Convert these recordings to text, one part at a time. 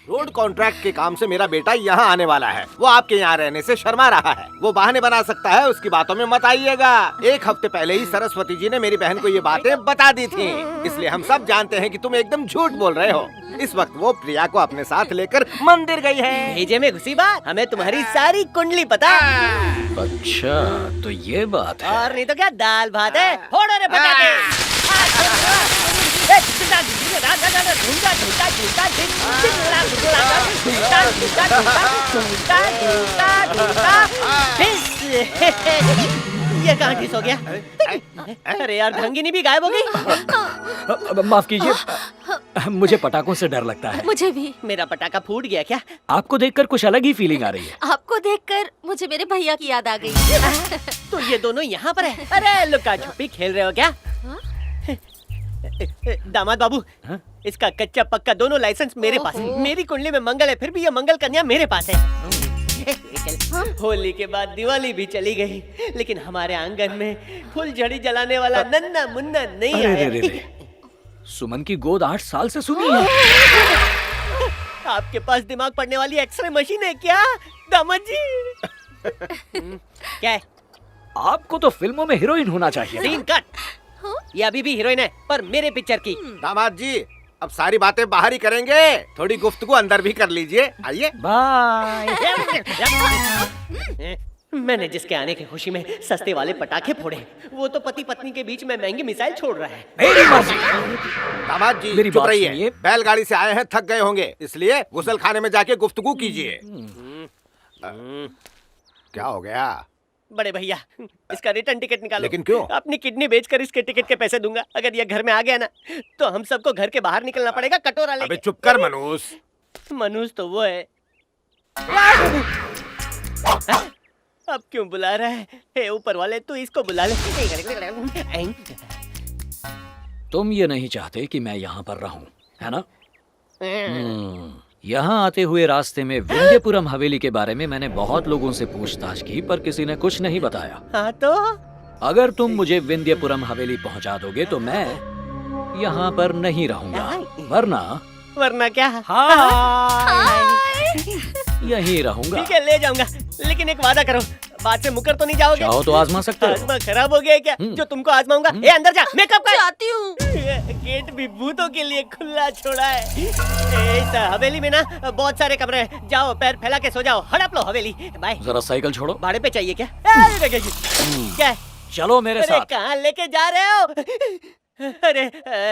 Road contract के काम से मेरा बेटा यहाँ आने वाला है। वो आपके यहाँ रहने से शर्मा रहा है। वो बहाने बना सकता है, उसकी बातों में मत आइएगा। 1 हफ्ते पहले ही सरस्वती जी ने मेरी बहन को ये बातें बता दी थी, इसलिए हम सब जानते हैं कि तुम एकदम झूठ बोल रहे हो। इस वक्त वो प्रिया को अपने साथ लेकर मंदिर गई है। भेजे में घुसी बात, हमें तुम्हारी सारी कुंडली पता। अच्छा तो ये बात है। और नहीं तो क्या दाल भात है। फोड़ो रे पटाखे। ये कहाँ ठिस हो गया? अरे यार भंगिनी भी गायब हो गई। माफ कीजिए, मुझे पटाखों से डर लगता है। मुझे भी। मेरा पटाखा फूट गया क्या? आपको देखकर कुछ अलग ही फीलिंग आ रही है। आपको देखकर मुझे मेरे भैया की याद आ गई। तो ये दोनों यहाँ पर है। अरे लुका छुपी खेल रहे हो क्या? दामाद बाबू, इसका कच्चा पक्का दोनों लाइसेंस मेरे पास है। मेरी कुंडली में मंगल है, फिर भी ये मंगल कन्या मेरे पास है। होली के बाद दिवाली भी चली गई, लेकिन हमारे आंगन में फुल झड़ी जलाने वाला नन्ना मुन्ना नहीं आया। सुमन की गोद 8 साल से सुनी है। आपके पास दिमाग पढ़ने वाली एक्सरे मशीन है क्या दामाद जी? क्या है? आपको तो फिल्मों में हीरोइन होना चाहिए। Scene cut. ये अभी भी हीरोइन है, पर मेरे पिक्चर की। दामाद जी अब सारी बातें बाहर ही करेंगे, थोड़ी गुफ्तगू अंदर भी कर लीजिए। आइए। बाय। मैंने जिसके आने की खुशी में सस्ते वाले पटाखे फोड़े, वो तो पति पत्नी के बीच में महंगी मिसाइल छोड़ रहा है। मेरी मर्जी। दामाद जी मेरी चुप बात रहिए। सुनिए। बैलगाड़ी से आए हैं, थक गए होंगे, इसलिए गुसल खाने में जाके गुफ्तगू कीजिए। क्या हो गया? बड़े भैया इसका रिटर्न टिकट निकालो। लेकिन क्यों? अपनी किडनी बेचकर इसके टिकट के पैसे दूंगा। अगर ये घर में आ गया ना, तो हम सबको घर के बाहर निकलना पड़ेगा कटोरा लेके। अबे चुप कर मनूस। मनूस तो वो है। अब क्यों बुला रहा है? हे ऊपर वाले, तू इसको बुला ले। तुम ये नहीं चाहते कि मैं यहाँ पर रहूं, है ना? यहाँ आते हुए रास्ते में विंध्यपुरम हवेली के बारे में मैंने बहुत लोगों से पूछताछ की, पर किसी ने कुछ नहीं बताया। हाँ तो? अगर तुम मुझे विंध्यपुरम हवेली पहुँचा दोगे तो मैं यहाँ पर नहीं रहूंगा, वरना क्या? यहीं रहूंगा। ठीक है, ले जाऊंगा, लेकिन एक वादा करो, बात से मुकर तो नहीं जाओगे? चाहो तो आजमा सकते हो। आजमा खराब हो गया है क्या? जो तुमको आजमाऊंगा। ए अंदर जा, मेकअप कर। जाती हूँ। गेट भी भूतों के लिए खुला छोड़ा है। इस हवेली में ना बहुत सारे कमरे हैं। जाओ पैर फैला के सो जाओ, हड़प लो हवेली। बाय। जरा साइकिल छोड़ो। भाड़े पे चाहिए क्या? क्या? चलो मेरे साथ। कहाँ लेके जा रहे हो? अरे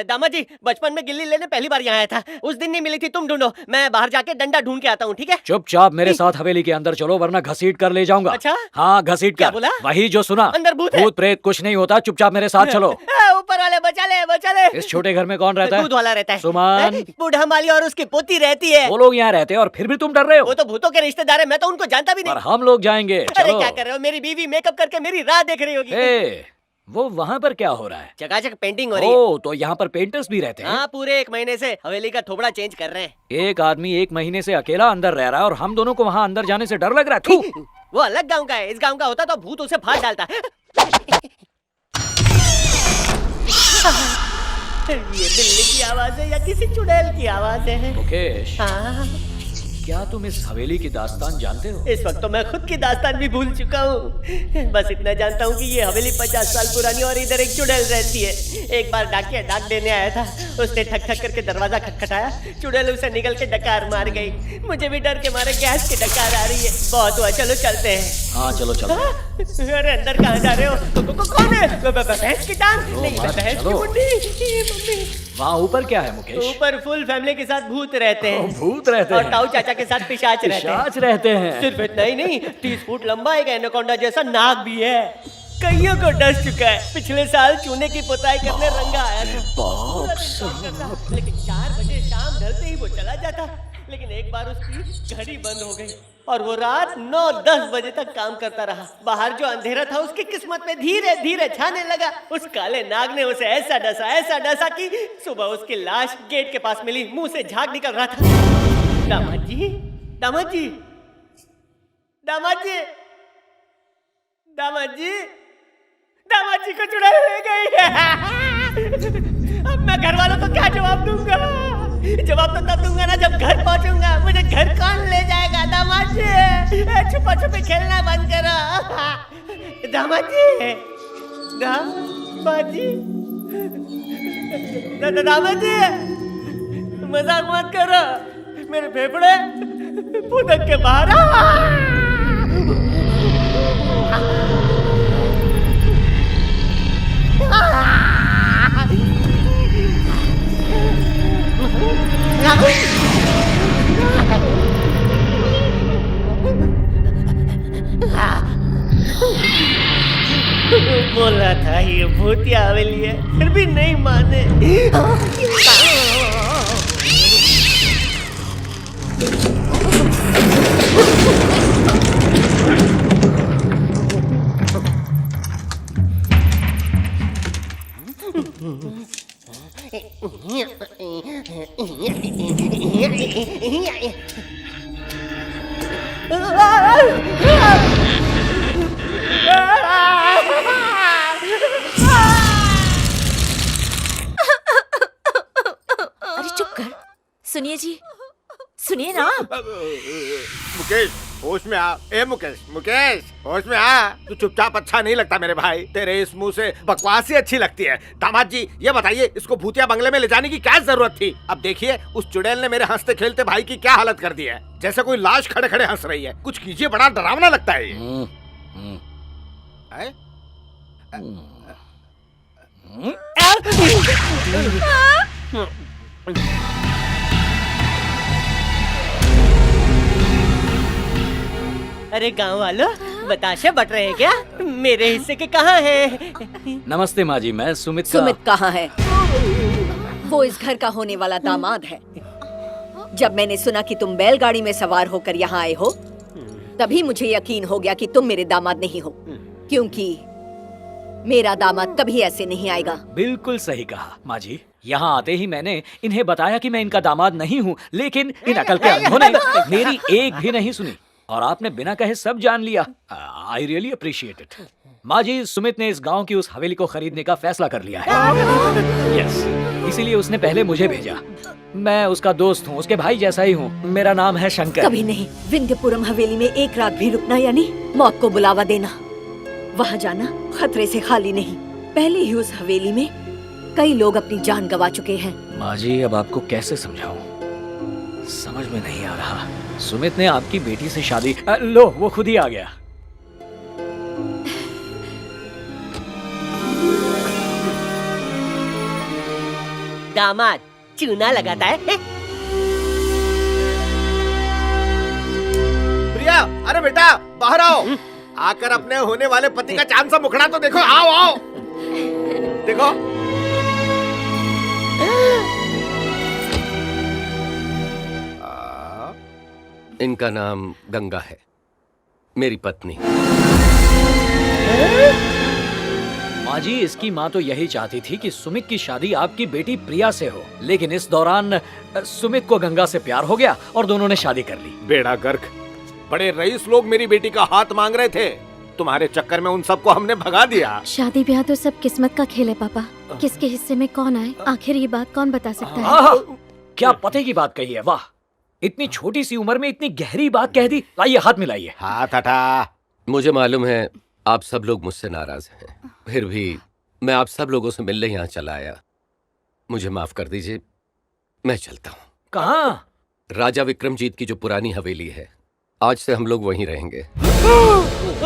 दामाद जी, बचपन में गिल्ली लेने पहली बार यहाँ आया था। उस दिन नहीं मिली थी, तुम ढूंढो, मैं बाहर जाके डंडा ढूंढ के आता हूँ। ठीक है? चुपचाप मेरे साथ हवेली के अंदर चलो, वरना घसीट कर ले जाऊंगा। अच्छा? हाँ, घसीट कर। क्या बोला? वही जो सुना। अंदर भूत है? भूत प्रेत कुछ नहीं होता, चुपचाप मेरे साथ चलो। ऊपर वाले बचा ले, बचा ले। इस छोटे घर में कौन रहता है? दूध वाला रहता है। सुमन। बूढ़ा माली और उसकी पोती रहती है। वो लोग यहाँ रहते हैं और फिर भी तुम डर रहे हो? वो तो भूतों के रिश्तेदार है, मैं तो उनको जानता भी नहीं। और हम लोग जाएंगे। अरे चलो। क्या कर रहे हो? मेरी बीवी मेकअप करके मेरी राह देख रही होगी। वो वहाँ पर क्या हो रहा है? चकाचक पेंटिंग हो रही है। ओ, तो यहाँ पर पेंटर्स भी रहते हैं? हाँ, पूरे 1 महीने से हवेली का थोबड़ा चेंज कर रहे हैं। एक आदमी 1 महीने से अकेला अंदर रह रहा है और हम दोनों को वहाँ अंदर जाने से डर लग रहा है। वो अलग गांव का है, इस गांव का होता तो भूत उसे फाड़ डालता। ये बिल्ली की आवाज है या किसी चुड़ैल की आवाज है? मुकेश, हाँ? क्या तुम इस हवेली की दास्तान जानते हो? इस वक्त तो मैं खुद की दास्तान भी भूल चुका हूँ। बस इतना जानता हूँ कि ये हवेली 50 साल पुरानी और इधर एक चुड़ैल रहती है। एक बार डाकिया डाक देने आया था, उसने ठक ठक करके दरवाजा खटखटाया, चुड़ैल उसे निकल के डकार मार गई। मुझे भी डर के मारे गैस की डकार आ रही है। बहुत हुआ, चलो चलते हैं। हाँ चलो चलो। अरे अंदर कहाँ जा रहे हो? कौन है? भैंस की टांग? नहीं, भैंस की मुंडी। मम्मी, वहाँ ऊपर क्या है मुकेश? ऊपर फुल फैमिली के साथ भूत रहते हैं। भूत रहते हैं? और ताऊ चाचा के साथ पिशाच रहते हैं। सिर्फ इतना ही नहीं, 30 फुट लंबा एक एनाकोंडा जैसा नाग भी है। कईयों को डस चुका है। पिछले साल चूने की पुताई करने रंगा आया था, लेकिन 4 बजे शाम ढलते ही वो चला जाता। लेकिन एक बार उसकी घड़ी बंद हो गई और वो रात 9-10 बजे तक काम करता रहा। बाहर जो अंधेरा था उसकी किस्मत में धीरे धीरे छाने लगा। उस काले नाग ने उसे ऐसा डसा कि सुबह उसकी लाश गेट के पास मिली, मुंह से झाग निकल रहा था। दामाद जी, दामाद जी, दामाद जी, दामाद जी, दामाद जी को चुड़ैल ले गई। अब मैं घर वालों को क्या जवाब दूंगा? जवाब तो तब दूंगा ना जब घर पहुंचूंगा। मुझे खेलना बंद करो। दामाद जी, दामाद जी, दामाद जी, मजाक मत करो, मेरे फेफड़े फुदक के बाहर बोला था ये भूतिया हवेली है, फिर भी नहीं माने। अरे चुप कर। सुनिए जी, सुनिए ना। मुकेश होश में आ। ए मुकेश, मुकेश होश में आ। तू चुपचाप अच्छा नहीं लगता मेरे भाई। तेरे इस मुंह से बकवास ही अच्छी लगती है। दामाद जी ये बताइए, इसको भूतिया बंगले में ले जाने की क्या जरूरत थी? अब देखिए उस चुड़ैल ने मेरे हंसते खेलते भाई की क्या हालत कर दी है। जैसे कोई लाश खड़े खड़े हंस रही है। कुछ कीजिए, बड़ा डरावना लगता है ये। हैं? अरे गांव वालों, बताशे बट रहे हैं क्या? मेरे हिस्से के कहाँ हैं? नमस्ते माँ जी, मैं सुमित सुमित कहाँ है? वो इस घर का होने वाला दामाद है। जब मैंने सुना कि तुम बैलगाड़ी में सवार होकर यहाँ आए हो, तभी मुझे यकीन हो गया कि तुम मेरे दामाद नहीं हो, क्योंकि मेरा दामाद कभी ऐसे नहीं आएगा। बिल्कुल सही कहा माँ जी। यहाँ आते ही मैंने इन्हें बताया कि मैं इनका दामाद नहीं हूँ, लेकिन इन अकल के अंधों ने मेरी एक भी नहीं सुनी और आपने बिना कहे सब जान लिया। I really appreciate it. माँ जी, सुमित ने इस गांव की उस हवेली को खरीदने का फैसला कर लिया है। यस, इसीलिए उसने पहले मुझे भेजा। मैं उसका दोस्त हूँ, उसके भाई जैसा ही हूँ। मेरा नाम है शंकर। कभी नहीं। विंध्यपुरम हवेली में एक रात भी रुकना यानी मौत को बुलावा देना। वहाँ जाना खतरे से खाली नहीं। पहले ही उस हवेली में कई लोग अपनी जान गंवा चुके हैं। माँ जी, अब आपको कैसे समझाऊं? समझ में नहीं आ रहा। सुमित ने आपकी बेटी से शादी लो, वो खुद ही आ गया। दामाद चूना लगाता है। प्रिया, अरे बेटा बाहर आओ। आकर अपने होने वाले पति का चांद सा मुखड़ा तो देखो। आओ आओ, देखो। इनका नाम गंगा है, मेरी पत्नी। माँ जी, इसकी माँ तो यही चाहती थी कि सुमित की शादी आपकी बेटी प्रिया से हो, लेकिन इस दौरान सुमित को गंगा से प्यार हो गया और दोनों ने शादी कर ली। बेड़ा गर्क, बड़े रईस लोग मेरी बेटी का हाथ मांग रहे थे। तुम्हारे चक्कर में उन सबको हमने भगा दिया। शादी ब्याह तो सब किस्मत का खेल है पापा। किसके हिस्से में कौन आए, आखिर ये बात कौन बता सकता है? क्या पते की बात कही है, वाह! इतनी छोटी सी उम्र में इतनी गहरी बात कह दी। लाइए हाथ मिलाइए। हाथ हटा। मुझे मालूम है आप सब लोग मुझसे नाराज हैं, फिर भी मैं आप सब लोगों से मिलने यहाँ चला आया। मुझे माफ कर दीजिए, मैं चलता हूँ। कहाँ? राजा विक्रमजीत की जो पुरानी हवेली है, आज से हम लोग वहीं रहेंगे।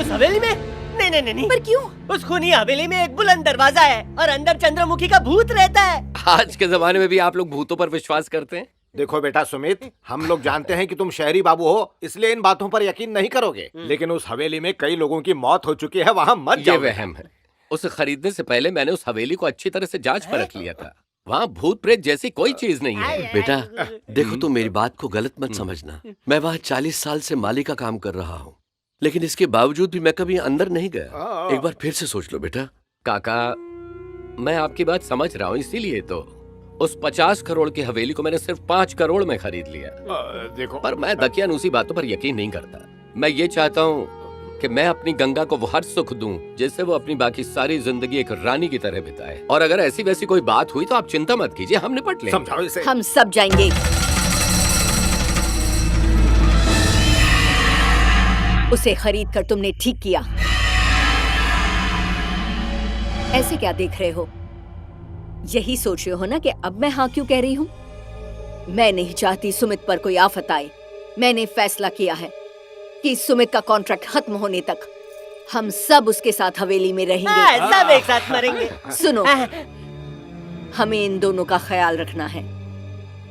उस हवेली में? नहीं नहीं नहीं। पर क्यों? उस खूनी हवेली में एक बुलंद दरवाजा है और अंदर चंद्रमुखी का भूत रहता है। आज के जमाने में भी आप लोग भूतों पर विश्वास करते हैं? देखो बेटा सुमित, हम लोग जानते हैं कि तुम शहरी बाबू हो, इसलिए इन बातों पर यकीन नहीं करोगे, लेकिन उस हवेली में कई लोगों की मौत हो चुकी है, वहाँ मत ये जाओ। वहम है। उसे खरीदने से पहले मैंने उस हवेली को अच्छी तरह से जांच परख लिया था। वहाँ भूत प्रेत जैसी कोई चीज नहीं है। बेटा देखो, तुम मेरी बात को गलत मत समझना। मैं वहाँ 40 साल से माली का काम कर रहा हूँ, लेकिन इसके बावजूद भी मैं कभी अंदर नहीं गया। एक बार फिर से सोच लो बेटा। काका, मैं आपकी बात समझ रहा हूँ, इसीलिए तो उस 50 करोड़ की हवेली को मैंने सिर्फ 5 करोड़ में खरीद लिया। देखो, पर मैं दकियानूसी बातों पर यकीन नहीं करता। मैं ये चाहता हूँ कि मैं अपनी गंगा को वो हर सुख दूं जिससे वो अपनी बाकी सारी जिंदगी एक रानी की तरह बिताए। और अगर ऐसी वैसी कोई बात हुई तो आप चिंता मत कीजिए, हम निपट लेंगे। समझाओ इसे। हम सब जाएंगे। उसे खरीद कर तुमने ठीक किया। ऐसे क्या देख रहे हो? यही सोच रहे हो ना कि अब मैं हाँ क्यों कह रही हूँ? मैं नहीं चाहती सुमित पर कोई आफत आए। मैंने फैसला किया है कि सुमित का कॉन्ट्रैक्ट खत्म होने तक हम सब उसके साथ हवेली में रहेंगे। सब एक साथ मरेंगे। सुनो, हमें इन दोनों का ख्याल रखना है।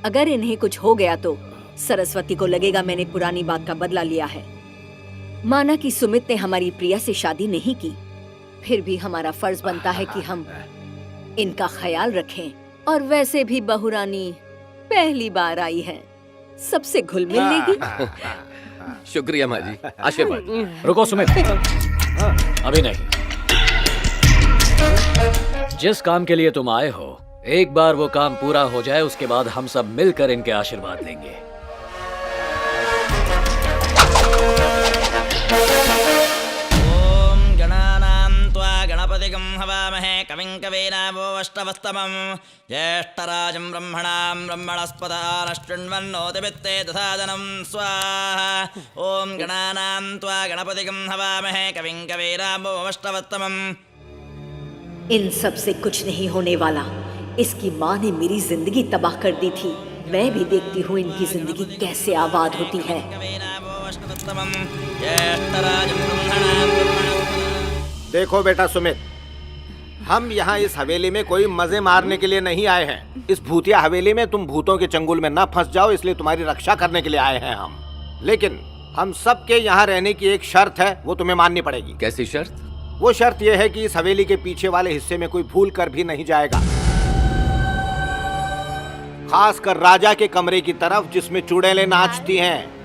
अगर इन्हें कुछ हो गया तो सरस्वती को लगेगा मैंने पुरानी बात का बदला लिया है। माना कि सुमित ने हमारी प्रिया से शादी नहीं की, फिर भी हमारा फर्ज बनता है कि हम इनका ख्याल रखें। और वैसे भी बहुरानी पहली बार आई है, सबसे घुल मिल लेगी। शुक्रिया माँ जी, आशीर्वाद। रुको सुमित, अभी नहीं। जिस काम के लिए तुम आए हो, एक बार वो काम पूरा हो जाए, उसके बाद हम सब मिलकर इनके आशीर्वाद लेंगे। ओम गणानां त्वा गणपतिगं हवामहे कविं कवीनावोऽष्टवस्तमं ज्येष्ठराजं ब्रह्मणां ब्रह्मणस्पदानशृण्वन्नोतिभित्ते दधादनं स्वाहा। ओम गणानां त्वा गणपतिगं हवामहे कविं कवीनावोऽष्टवस्तमम्। इन सब से कुछ नहीं होने वाला। इसकी माँ ने मेरी जिंदगी तबाह कर दी थी, मैं भी देखती हूँ इनकी जिंदगी कैसे आबाद होती है। देखो बेटा सुमित, हम यहाँ इस हवेली में कोई मजे मारने के लिए नहीं आए हैं। इस भूतिया हवेली में तुम भूतों के चंगुल में न फंस जाओ, इसलिए तुम्हारी रक्षा करने के लिए आए हैं हम। लेकिन हम सबके यहाँ रहने की एक शर्त है, वो तुम्हें माननी पड़ेगी। कैसी शर्त? वो शर्त यह है कि इस हवेली के पीछे वाले हिस्से में कोई भूल कर भी नहीं जाएगा, खासकर राजा के कमरे की तरफ जिसमें चुड़ैलें नाचती हैं।